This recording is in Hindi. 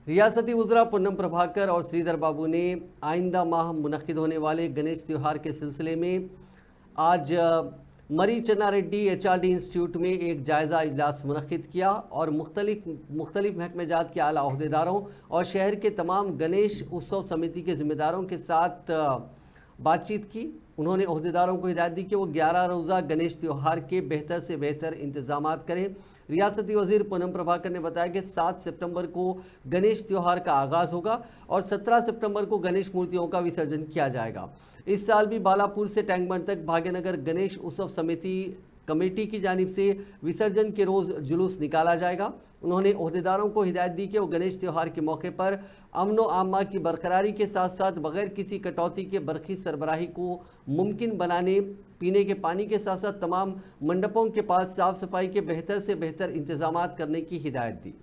रियासती वज़रा पूनम प्रभाकर और श्रीधर बाबू ने आइंदा माह मुनक्किद होने वाले गणेश त्यौहार के सिलसिले में आज मरी चन्ना रेड्डी HRD इंस्टीट्यूट में एक जायज़ा इजलास मुनक्किद किया और मुख्तलिफ महकमेजात के आला अहदेदारों और शहर के तमाम गणेश उत्सव समिति के ज़िम्मेदारों के साथ बातचीत की। उन्होंने अहदेदारों को हिदायत दी कि वो 11 रोज़ा गणेश त्यौहार के बेहतर से बेहतर इंतजाम करें। रियासती वज़ीर पूनम प्रभाकर ने बताया कि 7 सितंबर को गणेश त्यौहार का आगाज़ होगा और 17 सितंबर को गणेश मूर्तियों का विसर्जन किया जाएगा। इस साल भी बालापुर से टैंकबंड तक भाग्यनगर गणेश उत्सव समिति कमेटी की जानिब से विसर्जन के रोज़ जुलूस निकाला जाएगा। उन्होंने अहदेदारों को हिदायत दी कि वो गणेश त्यौहार के मौके पर अमन व आमा की बरकरारी के साथ साथ बगैर किसी कटौती के बरक़ी सरबराही को मुमकिन बनाने, पीने के पानी के साथ साथ तमाम मंडपों के पास साफ़ सफाई के बेहतर से बेहतर इंतजामात करने की हिदायत दी।